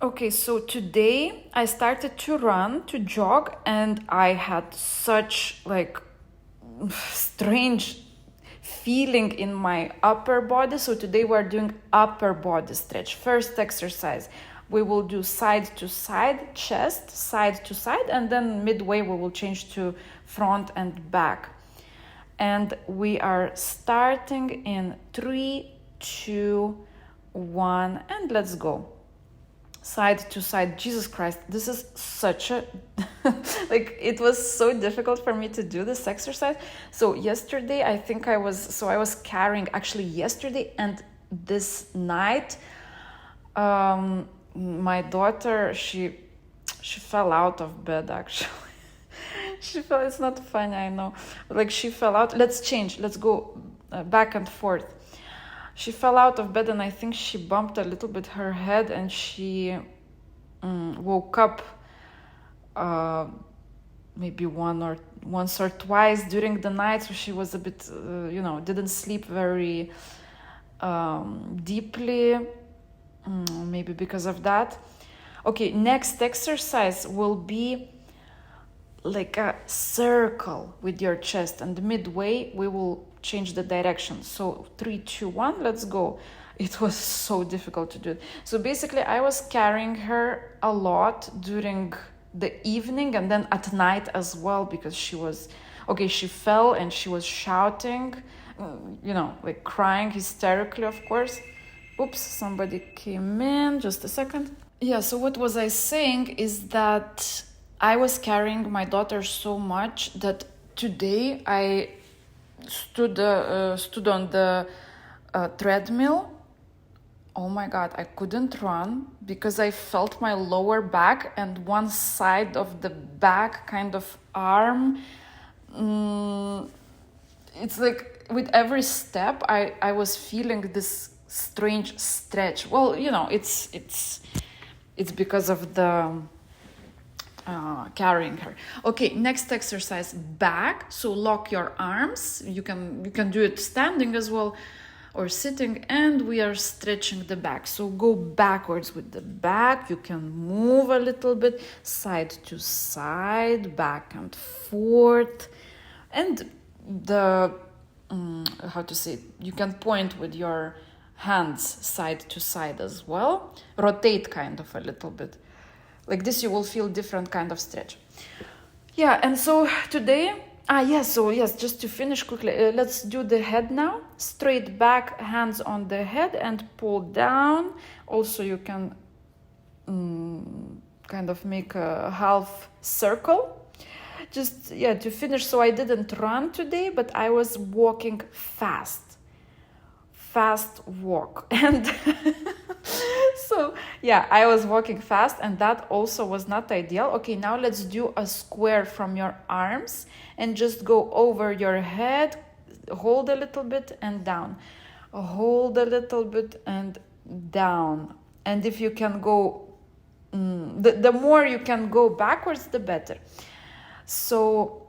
Okay, so today I started to run, to jog, and I had such like strange feeling in my upper body. So today we're doing upper body stretch. First exercise, we will do side to side, chest, side to side, and then midway we will change to front and back. And we are starting in 3, 2, 1, and let's go. Side to side. Jesus Christ, this is such a like, it was so difficult for me to do this exercise. So yesterday I was carrying, actually yesterday and this night, my daughter, she fell out of bed actually. She fell, it's not funny, I know, like she fell out. Let's change, let's go back and forth. She fell out of bed and I think she bumped a little bit her head, and she woke up maybe once or twice during the night. So she was a bit, didn't sleep very deeply, maybe because of that. Okay, next exercise will be like a circle with your chest, and midway we will change the direction. So 3, 2, 1, let's go. It was so difficult to do it. So basically I was carrying her a lot during the evening and then at night as well, because she fell and she was shouting, like crying hysterically, of course. Oops, somebody came in, just a second. Yeah, so what was I saying is that I was carrying my daughter so much that today I stood on the treadmill. Oh my God, I couldn't run because I felt my lower back and one side of the back, kind of arm. It's like with every step, I was feeling this strange stretch. Well, it's because of the carrying her. Okay, next exercise, back. So lock your arms. You can do it standing as well or sitting, and we are stretching the back. So go backwards with the back. You can move a little bit side to side, back and forth, and the you can point with your hands side to side as well. Rotate kind of a little bit. Like this, you will feel different kind of stretch. Yeah, and so today, just to finish quickly, let's do the head now. Straight back, hands on the head, and pull down. Also, you can kind of make a half circle. Just, to finish. So I didn't run today, but I was walking fast walk. And so, I was walking fast, and that also was not ideal. Okay, now let's do a square from your arms and just go over your head, hold a little bit and down, hold a little bit and down. And if you can go, the more you can go backwards, the better. So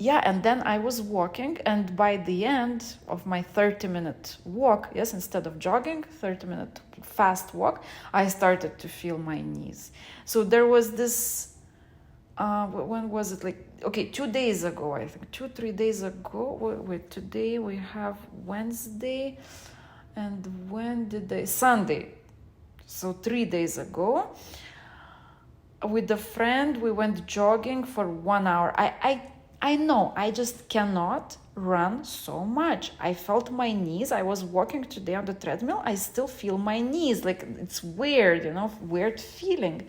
and then I was walking, and by the end of my 30-minute walk, instead of jogging, 30-minute fast walk, I started to feel my knees. So there was this, when was it? 2 days ago, I think, 2-3 days ago. Wait, today we have Wednesday, and Sunday. So 3 days ago, with a friend, we went jogging for 1 hour. I know, I just cannot run so much. I felt my knees. I was walking today on the treadmill. I still feel my knees. Like, it's weird, weird feeling.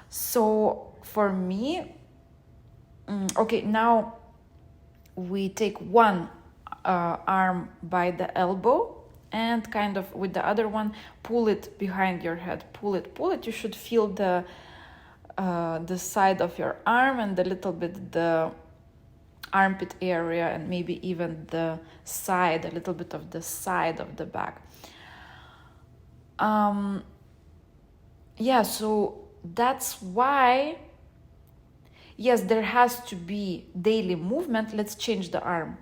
So for me, now we take one arm by the elbow and kind of with the other one, pull it behind your head. Pull it. You should feel the side of your arm and a little bit the armpit area, and maybe even the side, a little bit of the side of the back. So that's why, there has to be daily movement. Let's change the arm.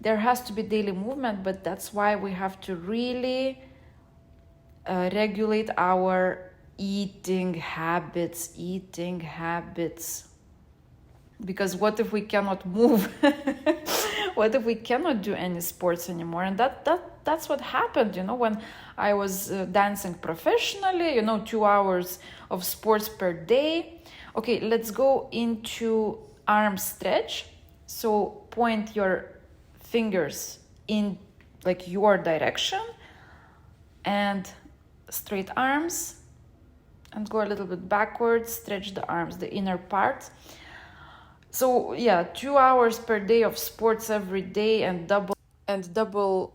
There has to be daily movement, but that's why we have to really regulate our eating habits. Because what if we cannot move? What if we cannot do any sports anymore? And that's what happened, when I was dancing professionally, 2 hours of sports per day. Okay, let's go into arm stretch. So point your fingers in like your direction and straight arms, and go a little bit backwards, stretch the arms, the inner part. So yeah, 2 hours per day of sports every day, and double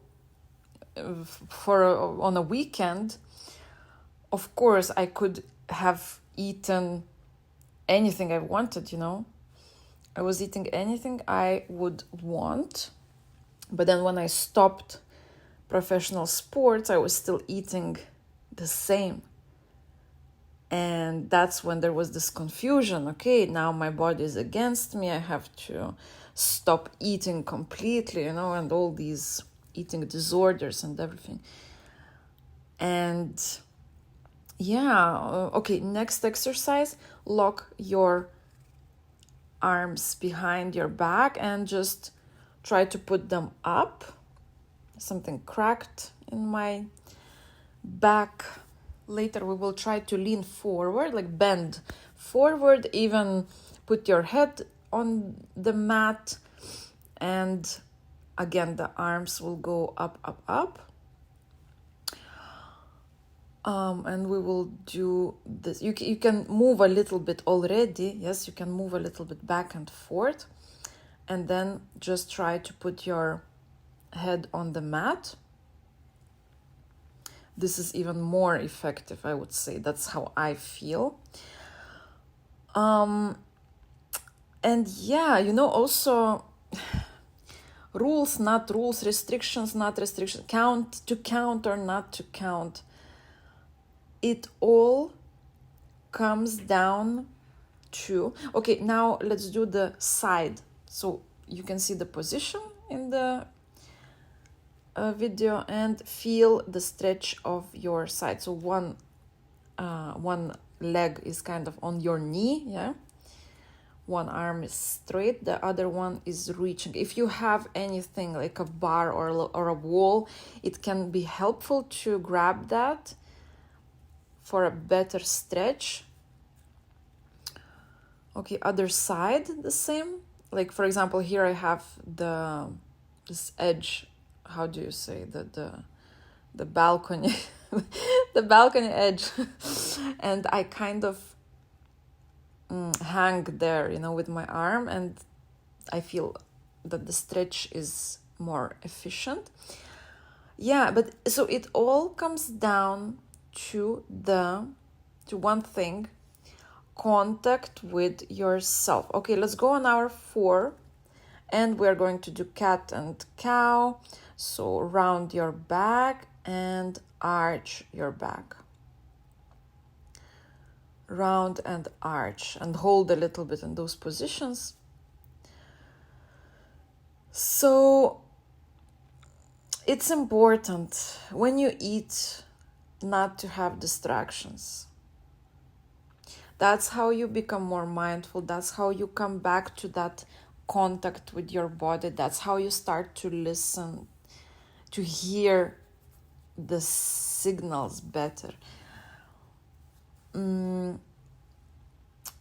for on a weekend. Of course, I could have eaten anything I wanted, I was eating anything I would want. But then when I stopped professional sports, I was still eating the same. And that's when there was this confusion. Okay, now my body is against me. I have to stop eating completely, and all these eating disorders and everything. And okay, next exercise, lock your arms behind your back and just try to put them up. Something cracked in my back. Later we will try to lean forward, like bend forward, even put your head on the mat, and again the arms will go up. And we will do this. You can move a little bit already. Yes, you can move a little bit back and forth, and then just try to put your head on the mat. This is even more effective, I would say. That's how I feel. And also rules, not rules, restrictions, not restrictions, to count or not to count. It all comes down to, okay, now let's do the side. So you can see the position in the video and feel the stretch of your side. So one leg is kind of on your knee, yeah. One arm is straight, the other one is reaching. If you have anything like a bar or a wall, it can be helpful to grab that for a better stretch. Okay, other side, the same. Like for example, here I have this edge. How do you say that? The balcony, the balcony edge, and I kind of hang there, with my arm, and I feel that the stretch is more efficient. Yeah, but so it all comes down to one thing: contact with yourself. Okay, let's go on our 4, and we're going to do cat and cow. So round your back and arch your back. Round and arch, and hold a little bit in those positions. So it's important when you eat not to have distractions. That's how you become more mindful. That's how you come back to that contact with your body. That's how you start to listen, to hear the signals better.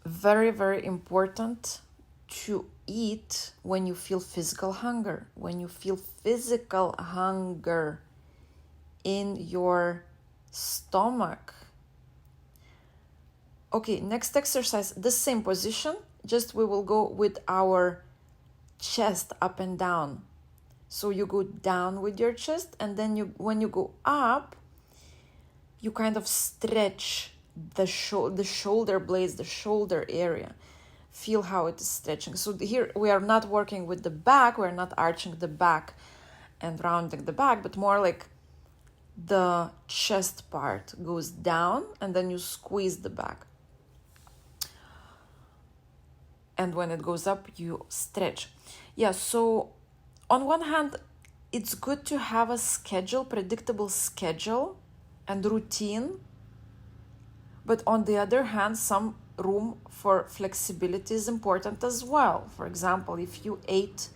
Very, very important to eat when you feel physical hunger. When you feel physical hunger in your stomach. Okay, next exercise, the same position, just we will go with our chest up and down. So you go down with your chest, and then when you go up, you kind of stretch the shoulder blades, the shoulder area. Feel how it is stretching. So here we are not working with the back, we're not arching the back and rounding the back, but more like the chest part goes down, and then you squeeze the back. And when it goes up, you stretch. Yeah, so on one hand, it's good to have a schedule, predictable schedule and routine But on the other hand, some room for flexibility is important as well. For example, if you ate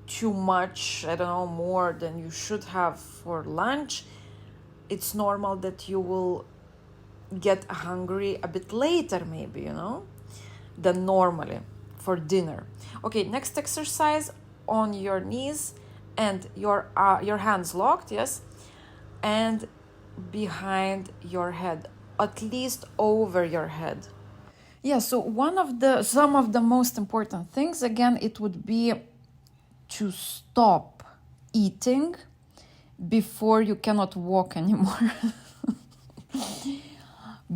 too much, I don't know, more than you should have for lunch, it's normal that you will get hungry a bit later, maybe, than normally for dinner. Okay, next exercise, on your knees and your hands locked, yes, and behind your head, at least over your head. Yeah, so some of the most important things, again, it would be to stop eating before you cannot walk anymore.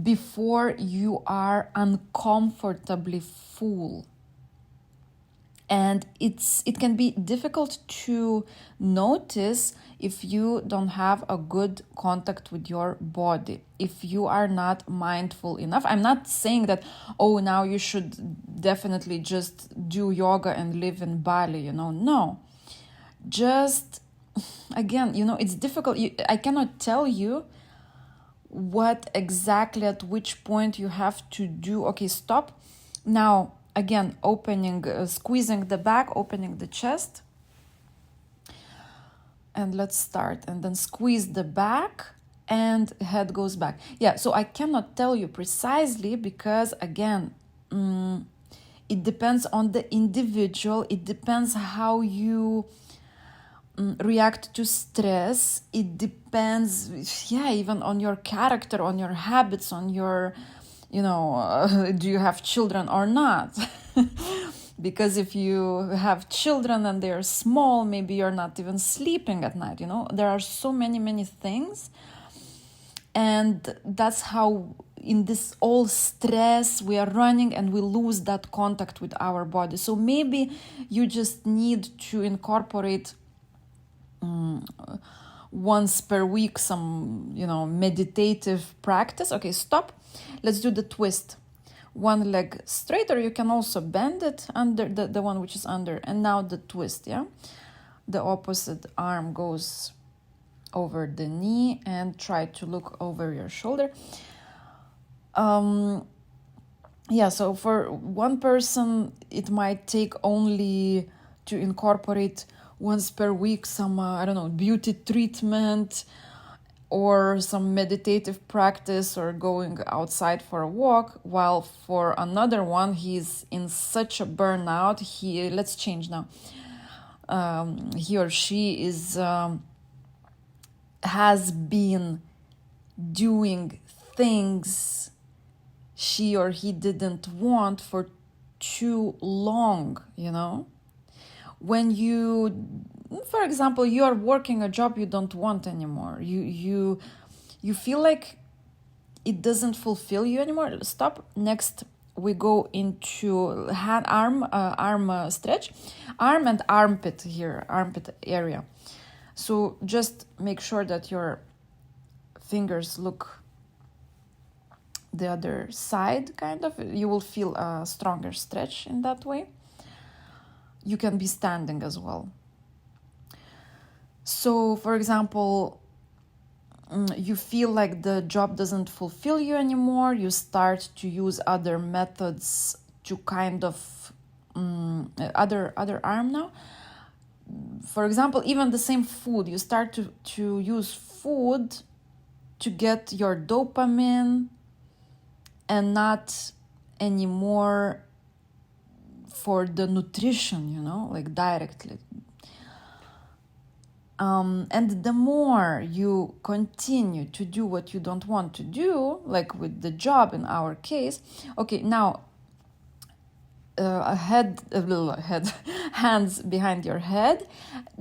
Before you are uncomfortably full. And it can be difficult to notice if you don't have a good contact with your body, if you are not mindful enough. I'm not saying that, oh, now you should definitely just do yoga and live in Bali, No. Just, again, it's difficult. I cannot tell you what exactly at which point you have to do. Okay, stop. Now, again, squeezing the back, opening the chest. And let's start. And then squeeze the back and head goes back. Yeah, so I cannot tell you precisely because, again, it depends on the individual. It depends how you react to stress. It depends, even on your character, on your habits, on your, do you have children or not? Because if you have children and they're small, maybe you're not even sleeping at night, There are so many things. And that's how in this all stress we are running and we lose that contact with our body. So maybe you just need to incorporate once per week some, meditative practice. Okay, stop. Let's do the twist. One leg straight, or you can also bend it under the one which is under. And now the twist, yeah? The opposite arm goes over the knee and try to look over your shoulder. So for one person, it might take only to incorporate once per week some, beauty treatment or some meditative practice or going outside for a walk, while for another one, he's in such a burnout, let's change now. He or she has been doing things she or he didn't want for too long, When you, for example, you are working a job you don't want anymore. You feel like it doesn't fulfill you anymore. Stop. Next, we go into arm stretch, arm and armpit here, armpit area. So just make sure that your fingers look the other side, kind of. You will feel a stronger stretch in that way. You can be standing as well. So, for example, you feel like the job doesn't fulfill you anymore. You start to use other methods to kind of other arm now. For example, even the same food, you start to use food to get your dopamine and not anymore for the nutrition, like directly. And the more you continue to do what you don't want to do, like with the job in our case, okay, now hands behind your head,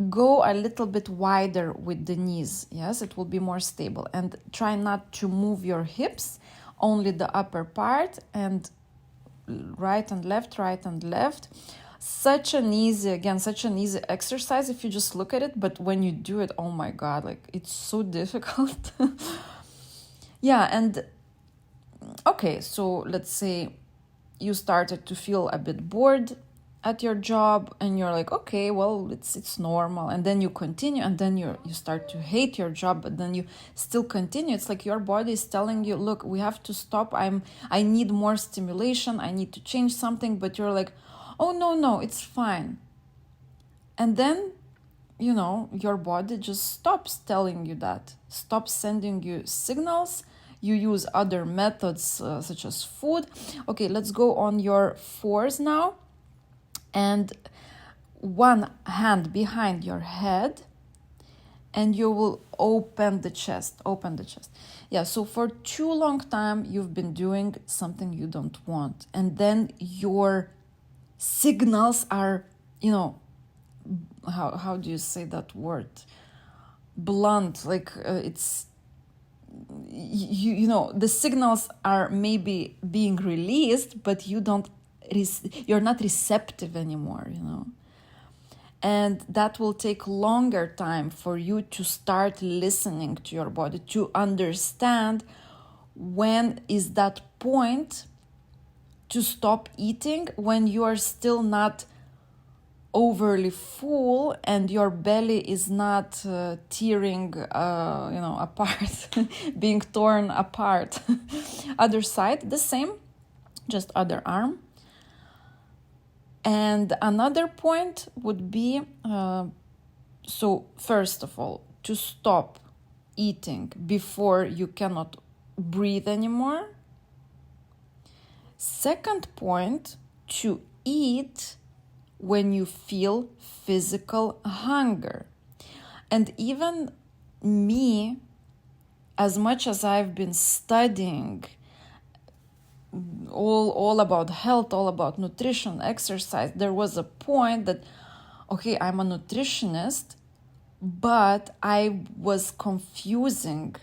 go a little bit wider with the knees, yes, it will be more stable, and try not to move your hips, only the upper part, and right and left. Such an easy exercise if you just look at it, but when you do it, oh my god, like it's so difficult. Yeah, and okay, so let's say you started to feel a bit bored at your job and you're like, okay, well, it's normal, and then you continue, and then you start to hate your job, but then you still continue. It's like your body is telling you, look, we have to stop. I need more stimulation, I need to change something, but you're like, oh no, it's fine. And then, your body just stops telling you that, stops sending you signals. You use other methods such as food. Okay, let's go on your fours now. And one hand behind your head, and you will open the chest. Yeah, so for too long time, you've been doing something you don't want. And then your signals are, how do you say that word? Blunt, like it's, the signals are maybe being released, but you're not receptive anymore, and that will take longer time for you to start listening to your body, to understand when is that point to stop eating, when you are still not overly full and your belly is not tearing apart, being torn apart. Other side, the same, just other arm. And another point would be, so first of all, to stop eating before you cannot breathe anymore. Second point, to eat when you feel physical hunger. And even me, as much as I've been studying all about health, all about nutrition, exercise, there was a point that, okay, I'm a nutritionist, but I was confusing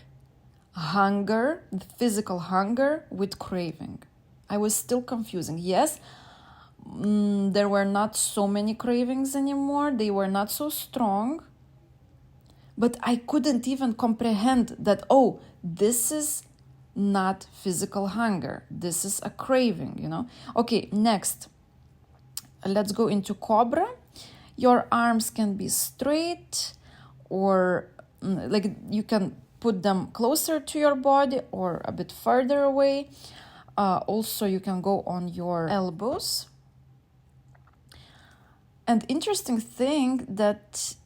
hunger, physical hunger, with craving. I was still confusing. Yes, there were not so many cravings anymore. They were not so strong. But I couldn't even comprehend that, oh, this is not physical hunger. This is a craving, Okay, next. Let's go into Cobra. Your arms can be straight, or like you can put them closer to your body or a bit further away. Also, you can go on your elbows. And interesting thing that,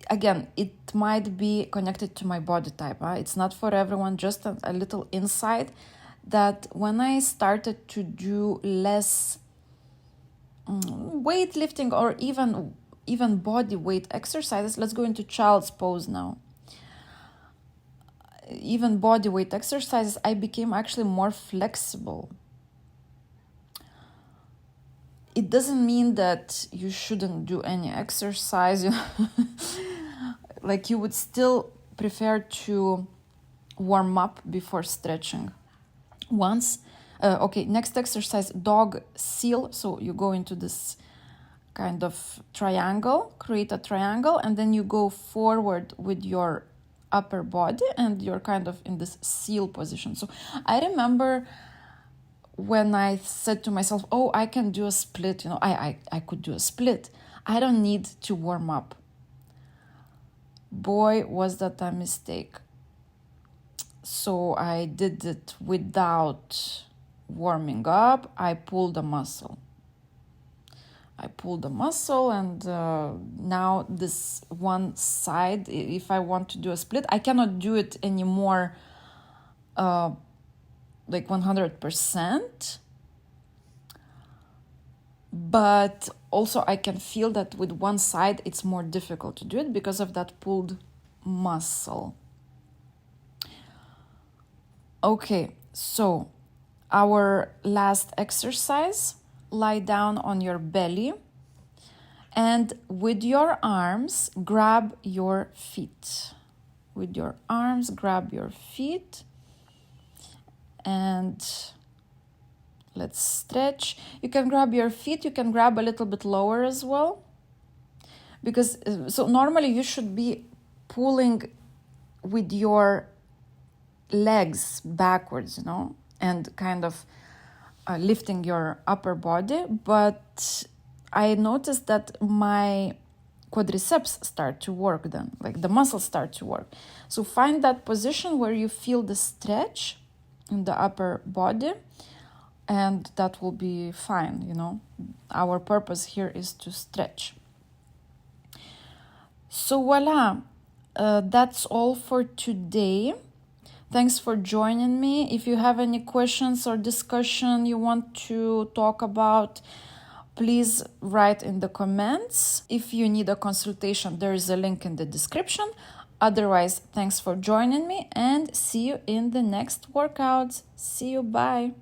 again, it might be connected to my body type. It's not for everyone, just a little insight, that when I started to do less weightlifting or even body weight exercises, let's go into child's pose now. Even body weight exercises, I became actually more flexible. It doesn't mean that you shouldn't do any exercise, like you would still prefer to warm up before stretching. Next exercise, dog seal. So you go into this kind of triangle, create a triangle, and then you go forward with your upper body and you're kind of in this seal position. So I remember when I said to myself, oh, I can do a split, I could do a split. I don't need to warm up. Boy, was that a mistake. So I did it without warming up. I pulled a muscle, and now this one side, if I want to do a split, I cannot do it anymore like 100%. But also I can feel that with one side it's more difficult to do it because of that pulled muscle. Okay, so our last exercise, lie down on your belly and with your arms grab your feet. With your arms grab your feet and let's stretch. You can grab your feet, you can grab a little bit lower as well. Because, so normally you should be pulling with your legs backwards, and kind of lifting your upper body. But I noticed that my quadriceps start to work then, like the muscles start to work. So find that position where you feel the stretch in the upper body, and that will be fine, you know. Our purpose here is to stretch. So voila, that's all for today. Thanks for joining me. If you have any questions or discussion you want to talk about, please write in the comments. If you need a consultation, there is a link in the description. Otherwise, thanks for joining me and see you in the next workouts. See you, bye.